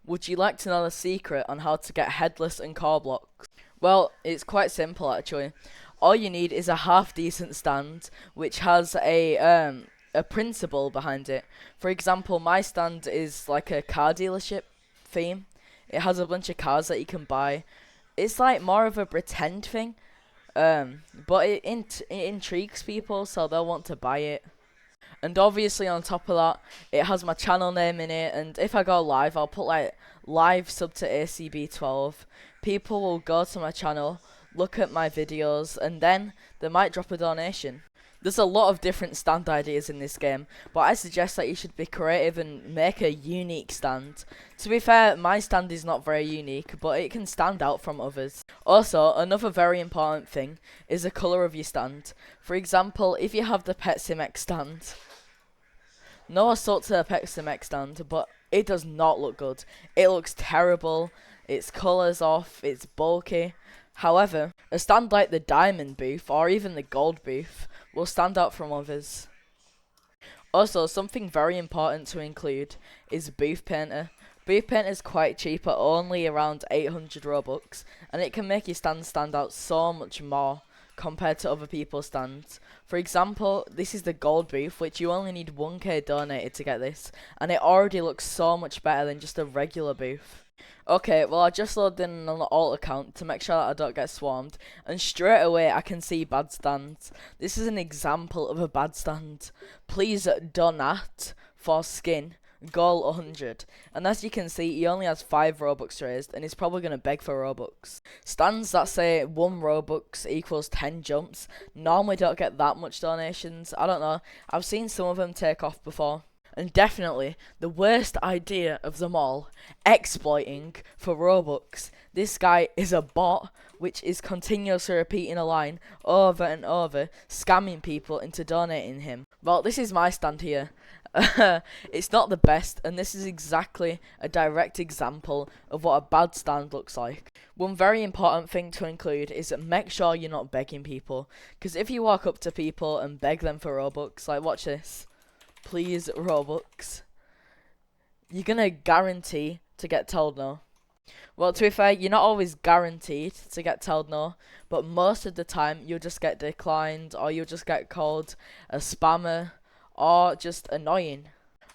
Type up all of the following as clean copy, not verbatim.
Would you like to know the secret on how to get headless and core blocks? Well, it's quite simple actually. All you need is a half decent stand which has a principle behind it. For example, my stand is like a car dealership theme. It has a bunch of cars that you can buy. It's like more of a pretend thing. But it intrigues people, so they'll want to buy it. And obviously on top of that, it has my channel name in it, and if I go live, I'll put like live sub to ACB12. People will go to my channel, look at my videos, and then they might drop a donation. There's a lot of different stand ideas in this game, but I suggest that you should be creative and make a unique stand. To be fair, my stand is not very unique, but it can stand out from others. Also, another very important thing is the colour of your stand. For example, if you have the Petsimex stand, no assault to the Petsimex stand, but it does not look good. It looks terrible, its colour's off, it's bulky. However, a stand like the diamond booth or even the gold booth will stand out from others. Also, something very important to include is booth painter. Booth painter is quite cheap at only around 800 Robux, and it can make your stand out so much more compared to other people's stands. For example, this is the gold booth, which you only need 1k donated to get this, and it already looks so much better than just a regular booth. Okay, well I just logged in on an alt account to make sure that I don't get swarmed, and straight away I can see bad stands. This is an example of a bad stand. Please donate for skin, goal 100. And as you can see, he only has 5 Robux raised, and he's probably going to beg for Robux. Stands that say 1 Robux equals 10 jumps normally don't get that much donations. I don't know, I've seen some of them take off before. And definitely, the worst idea of them all, exploiting for Robux. This guy is a bot, which is continuously repeating a line over and over, scamming people into donating him. Well, this is my stand here. It's not the best, and this is exactly a direct example of what a bad stand looks like. One very important thing to include is that make sure you're not begging people, because if you walk up to people and beg them for Robux, like watch this. Please Robux, you're gonna guarantee to get told no. Well, to be fair, you're not always guaranteed to get told no, but most of the time you'll just get declined, or you'll just get called a spammer, or just annoying.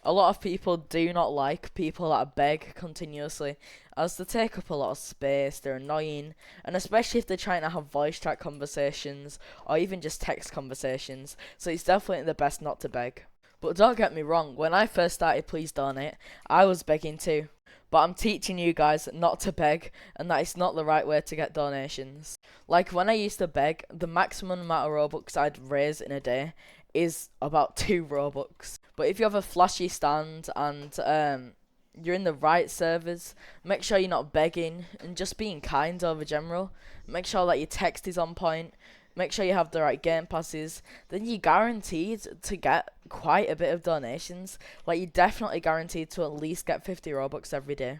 A lot of people do not like people that beg continuously, as they take up a lot of space, they're annoying, and especially if they're trying to have voice chat conversations, or even just text conversations, so it's definitely the best not to beg. But don't get me wrong, when I first started Please Donate, I was begging too. But I'm teaching you guys not to beg, and that it's not the right way to get donations. Like when I used to beg, the maximum amount of Robux I'd raise in a day is about 2 Robux. But if you have a flashy stand and you're in the right servers, make sure you're not begging and just being kind over general. Make sure that your text is on point. Make sure you have the right game passes, then you're guaranteed to get quite a bit of donations. Like, you're definitely guaranteed to at least get 50 Robux every day.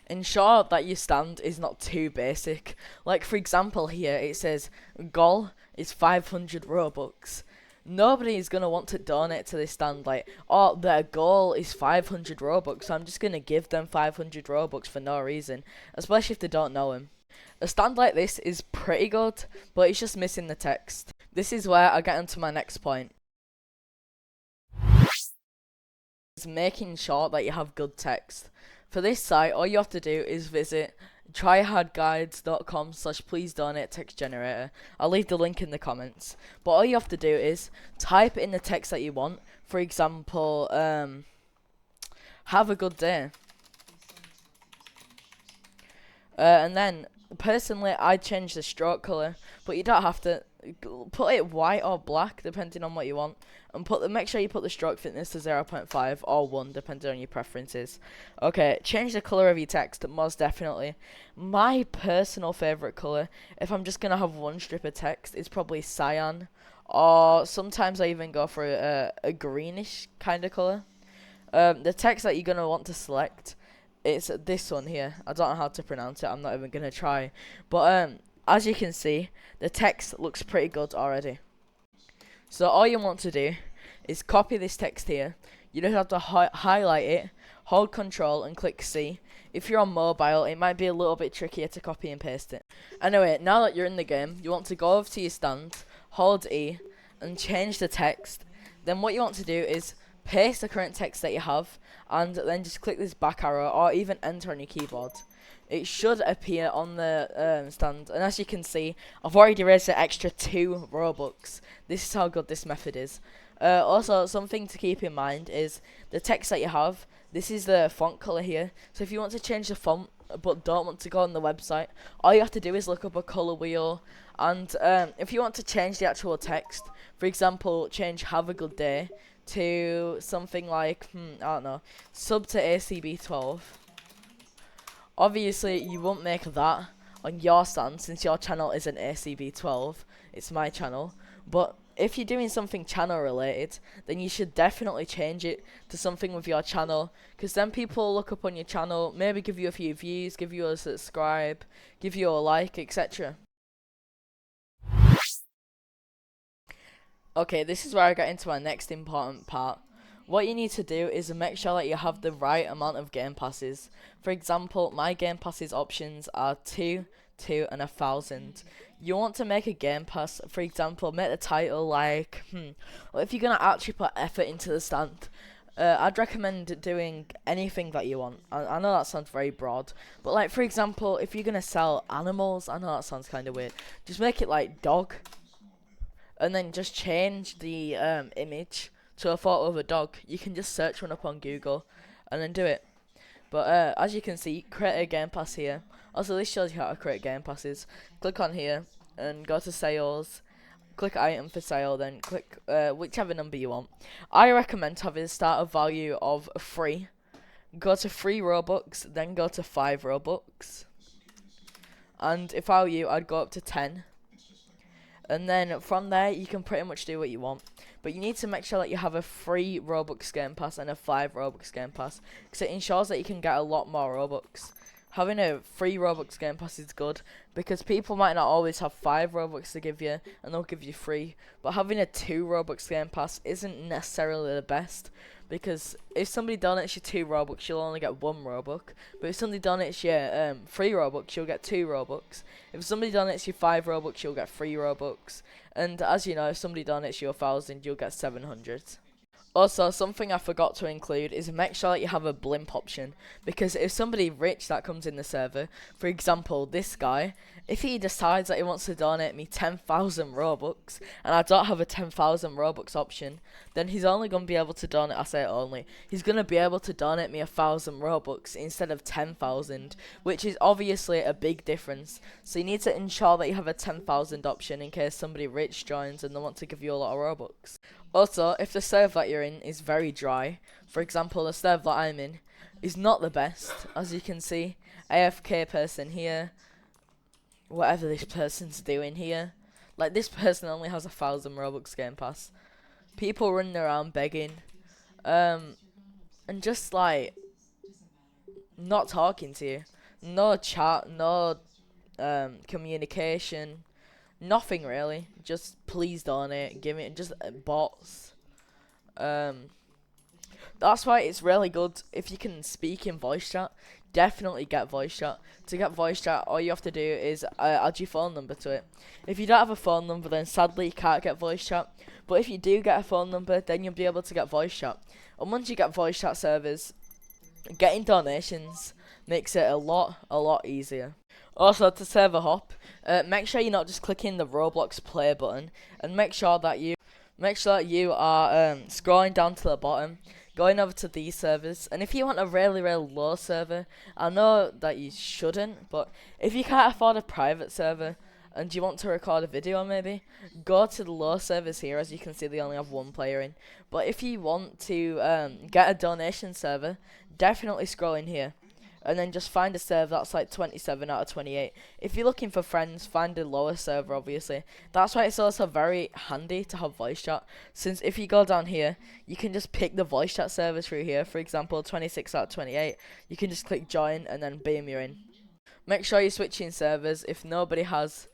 Ensure that your stand is not too basic. Like, for example, here it says goal is 500 Robux. Nobody is going to want to donate to this stand like, oh, their goal is 500 Robux, so I'm just going to give them 500 Robux for no reason, especially if they don't know him. A stand like this is pretty good, but it's just missing the text. This is where I get into my next point. It's making sure that you have good text. For this site, all you have to do is visit tryhardguides.com/please donate text generator. I'll leave the link in the comments. But all you have to do is type in the text that you want. For example, have a good day. And then personally, I'd change the stroke colour, but you don't have to. Put it white or black depending on what you want, and make sure you put the stroke thickness to 0.5 or 1 depending on your preferences. Okay, change the colour of your text, most definitely. My personal favourite colour, if I'm just going to have one strip of text, is probably cyan, or sometimes I even go for a greenish kind of colour. The text that you're going to want to select, it's this one here. I don't know how to pronounce it, I'm not even going to try. But as you can see, the text looks pretty good already. So all you want to do is copy this text here. you just have to highlight it, hold control and click C. If you're on mobile, it might be a little bit trickier to copy and paste it. Anyway, now that you're in the game, you want to go over to your stand, hold E, and change the text. Then what you want to do is paste the current text that you have, and then just click this back arrow, or even enter on your keyboard. It should appear on the stand, and as you can see, I've already raised an extra 2 Robux. This is how good this method is. Also, something to keep in mind is the text that you have. This is the font color here. So if you want to change the font but don't want to go on the website, all you have to do is look up a color wheel. And if you want to change the actual text, for example, change "Have a good day" to something like I don't know, sub to ACB12. Obviously, you won't make that on your stand since your channel isn't ACB12. It's my channel. But if you're doing something channel related, then you should definitely change it to something with your channel, because then people will look up on your channel, maybe give you a few views, give you a subscribe, give you a like, etc. Okay, this is where I get into our next important part. What you need to do is make sure that you have the right amount of game passes. For example, my game passes options are 2, 2 and 1,000. You want to make a game pass, for example, make the title like, well, if you're going to actually put effort into the stand, I'd recommend doing anything that you want. I know that sounds very broad, but like, for example, if you're going to sell animals, I know that sounds kind of weird, just make it like dog, and then just change the image to a photo of a dog. You can just search one up on Google and then do it. But as you can see, create a game pass here. Also, this shows you how to create game passes. Click on here and go to sales. Click item for sale, then click whichever number you want. I recommend having a starter value of 3. Go to 3 Robux, then go to 5 Robux. And if I were you, I'd go up to 10. And then from there, you can pretty much do what you want. But you need to make sure that you have a 3 Robux game pass and a 5 Robux game pass, because it ensures that you can get a lot more Robux. Having a 3 Robux game pass is good, because people might not always have 5 Robux to give you, and they'll give you 3. But having a 2 Robux game pass isn't necessarily the best, because if somebody donates you 2 Robux, you'll only get 1 Robux. But if somebody donates you 3 Robux, you'll get 2 Robux. If somebody donates you 5 Robux, you'll get 3 Robux. And as you know, if somebody donates you 1,000, you'll get 700. Also, something I forgot to include is make sure that you have a blimp option, because if somebody rich that comes in the server, for example this guy, if he decides that he wants to donate me 10,000 Robux and I don't have a 10,000 Robux option, then he's only going to be able to donate, I say only, he's going to be able to donate me 1,000 Robux instead of 10,000, which is obviously a big difference. So you need to ensure that you have a 10,000 option in case somebody rich joins and they want to give you a lot of Robux. Also, if the server that you're in is very dry, for example the server that I'm in is not the best, as you can see, AFK person here, whatever this person's doing here, like this person only has 1,000 Robux game pass, people running around begging, and just like, not talking to you, no chat, no communication, nothing really, just please donate, give it, just bots. That's why it's really good if you can speak in voice chat. Definitely get voice chat. To get voice chat, all you have to do is add your phone number to it. If you don't have a phone number, then sadly you can't get voice chat. But if you do get a phone number, then you'll be able to get voice chat. And once you get voice chat servers, getting donations makes it a lot easier. Also, to server hop, make sure you're not just clicking the Roblox play button, and make sure that you are scrolling down to the bottom, going over to these servers. And if you want a really low server, I know that you shouldn't, but if you can't afford a private server and you want to record a video maybe, go to the low servers here. As you can see, they only have 1 player in. But if you want to get a donation server, definitely scroll in here. And then just find a server that's like 27 out of 28. If you're looking for friends, find a lower server, obviously. That's why it's also very handy to have voice chat, since if you go down here, you can just pick the voice chat server through here. For example, 26 out of 28. You can just click join and then boom, you're in. Make sure you're switching servers if nobody has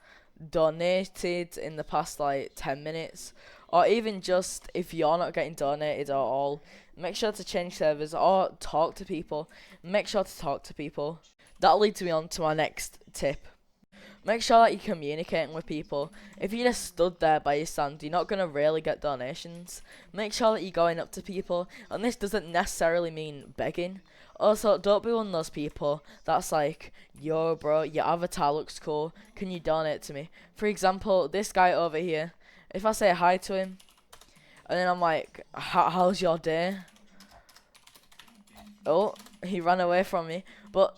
donated in the past like 10 minutes. Or even just if you're not getting donated at all, Make sure to change servers or talk to people. Make sure to talk to people. That leads me on to my next tip. Make sure that you're communicating with people. If you just stood there by your stand, you're not going to really get donations. Make sure that you're going up to people, and this doesn't necessarily mean begging. Also, don't be one of those people that's like, yo bro, your avatar looks cool, can you donate to me? For example, this guy over here, if I say hi to him, and then I'm like, how's your day? Oh, he ran away from me. But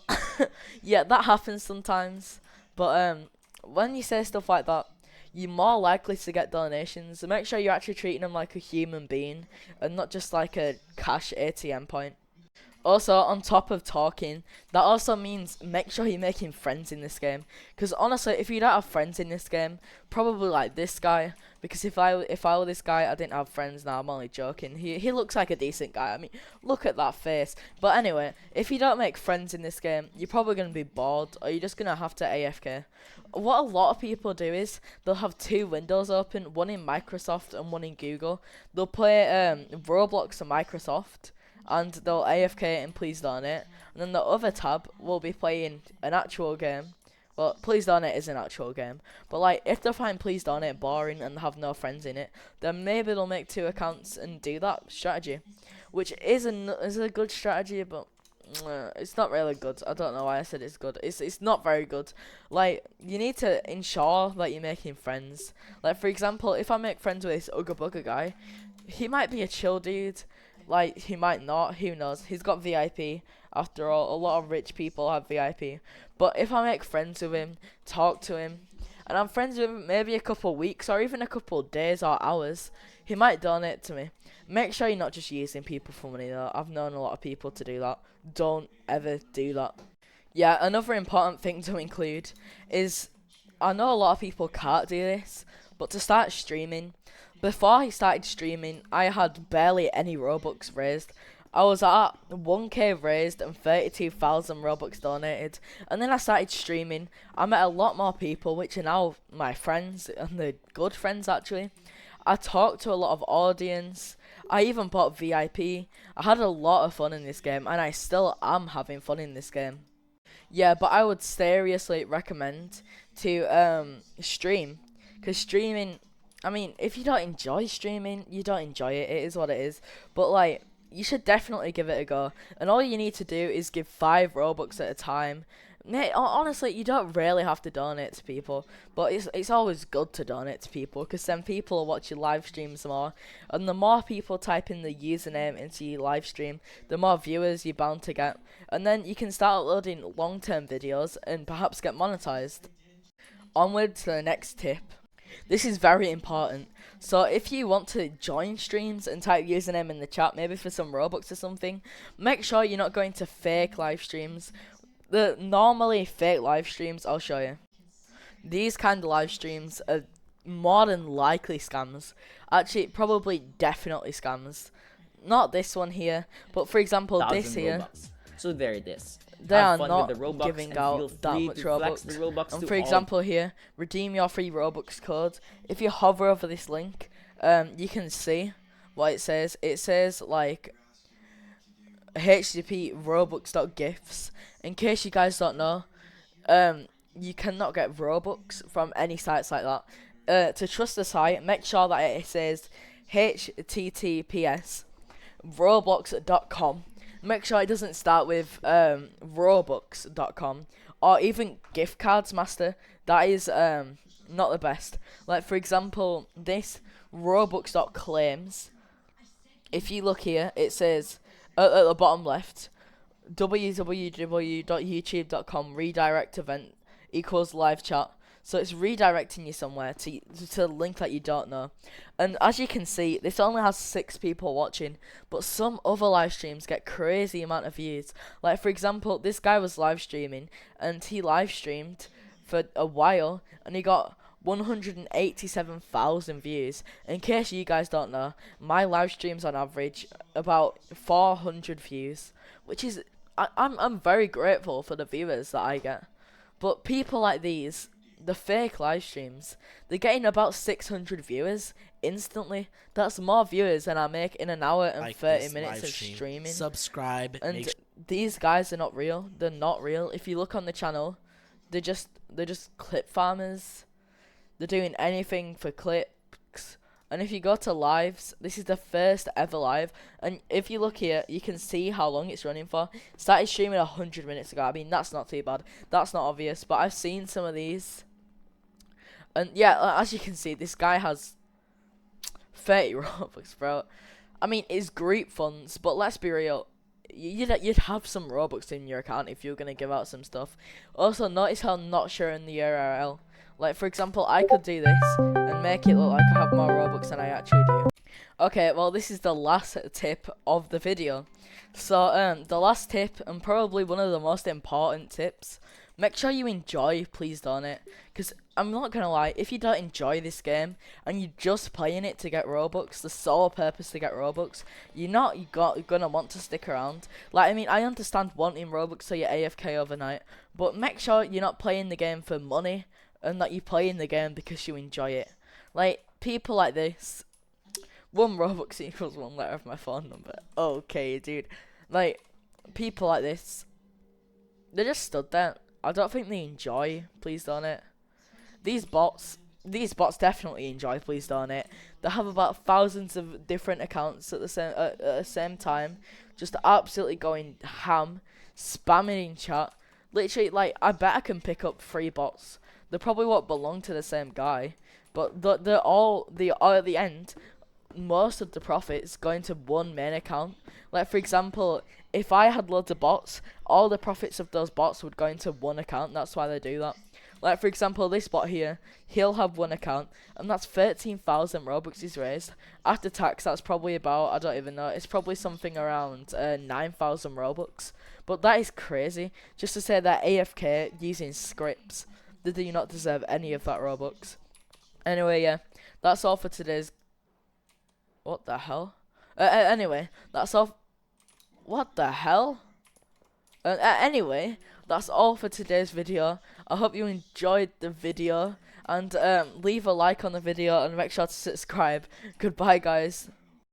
yeah, that happens sometimes. But when you say stuff like that, you're more likely to get donations. So make sure you're actually treating them like a human being and not just like a cash ATM point. Also, on top of talking, that also means make sure you're making friends in this game. Because honestly, if you don't have friends in this game, probably like this guy. Because if I were this guy, I didn't have friends. Now I'm only joking. He looks like a decent guy. I mean, look at that face. But anyway, if you don't make friends in this game, you're probably gonna be bored, or you're just gonna have to AFK. What a lot of people do is they'll have two windows open, one in Microsoft and one in Google. They'll play Roblox and Microsoft, and they'll AFK and Please Donate, and then the other tab will be playing an actual game. Well, Please Donate is an actual game, but like if they find Please Donate boring and have no friends in it, then maybe they'll make two accounts and do that strategy, which is a good strategy, but it's not really good. I don't know why I said it's good. It's not very good. Like, you need to ensure that you're making friends. Like, for example, if I make friends with this Ugga Bugga guy, he might be a chill dude. Like, he might not, who knows. He's got VIP. After all, a lot of rich people have VIP. But if I make friends with him, talk to him, and I'm friends with him maybe a couple of weeks or even a couple of days or hours, he might donate to me. Make sure you're not just using people for money though. I've known a lot of people to do that. Don't ever do that. Yeah, another important thing to include is, I know a lot of people can't do this, but to start streaming, before I started streaming, I had barely any Robux raised. I was at 1k raised and 32,000 Robux donated, and then I started streaming. I met a lot more people, which are now my friends, and they're good friends actually. I talked to a lot of audience. I even bought VIP. I had a lot of fun in this game, and I still am having fun in this game. Yeah, but I would seriously recommend to stream, because streaming, I mean, if you don't enjoy streaming, you don't enjoy it. It is what it is. But like, you should definitely give it a go. And all you need to do is give 5 Robux at a time. Honestly, you don't really have to donate to people, but it's always good to donate to people, because then people will watch your live streams more, and the more people type in the username into your live stream, the more viewers you're bound to get, and then you can start uploading long-term videos and perhaps get monetized. Onward to the next tip. This is very important. So if you want to join streams and type username in the chat, maybe for some Robux or something, make sure you're not going to fake live streams. The normally fake live streams, I'll show you. These kind of live streams are more than likely scams. Actually, probably definitely scams. Not this one here, but for example, this here. Robux. So there it is. They are not giving out that much Robux. And for example here, redeem your free Robux code. If you hover over this link, you can see what it says. It says like HTTP robux.gifts. In case you guys don't know, you cannot get Robux from any sites like that. To trust the site, make sure that it says HTTPS roblox.com. Make sure it doesn't start with robux.com or even gift cards master. That is not the best. Like for example, this robux.claims, if you look here, it says at the bottom left, www.youtube.com redirect event equals live chat. So it's redirecting you somewhere to a link that you don't know. And as you can see, this only has 6 people watching, but some other live streams get crazy amount of views. Like for example, this guy was live streaming, and he live streamed for a while, and he got 187,000 views. In case you guys don't know, my live streams on average about 400 views, which is, I'm very grateful for the viewers that I get. But people like these, the fake live streams, they're getting about 600 viewers instantly. That's more viewers than I make in an hour and 30 minutes of streaming. Subscribe. And these guys are not real. They're not real. If you look on the channel, they're just clip farmers. They're doing anything for clicks. And if you go to lives, this is the first ever live. And if you look here, you can see how long it's running for. Started streaming 100 minutes ago. I mean, that's not too bad. That's not obvious. But I've seen some of these. And yeah, as you can see, this guy has 30 Robux, bro. I mean, it's group funds, but let's be real. You'd have some Robux in your account if you're going to give out some stuff. Also, notice how I'm not sharing the URL. Like, for example, I could do this and make it look like I have more Robux than I actually do. Okay, well, this is the last tip of the video. So, the last tip, and probably one of the most important tips, make sure you enjoy Please Donate. Because, I'm not gonna lie, if you don't enjoy this game, and you're just playing it to get Robux, the sole purpose to get Robux, you're gonna want to stick around. Like, I mean, I understand wanting Robux so you're AFK overnight, but make sure you're not playing the game for money, and that you play in the game because you enjoy it. Like, people like this, 1 Robux equals 1 letter of my phone number. Okay, dude. Like, people like this, they just stood there. I don't think they enjoy Please Donate. These bots definitely enjoy Please Donate. They have about thousands of different accounts at the same time, just absolutely going ham, spamming in chat. Literally, like, I bet I can pick up 3 bots. They probably won't belong to the same guy, but they're all at the end. Most of the profits going to 1 main account. Like, for example, if I had loads of bots, all the profits of those bots would go into 1 account. That's why they do that. Like, for example, this bot here, he'll have 1 account, and that's 13,000 Robux he's raised. After tax, that's probably about, I don't even know, it's probably something around 9,000 Robux. But that is crazy. Just to say that AFK using scripts, they do not deserve any of that Robux. Anyway, yeah, that's all for today's... What the hell? Anyway, that's all... What the hell? Anyway, that's all for today's video. I hope you enjoyed the video. And leave a like on the video and make sure to subscribe. Goodbye, guys.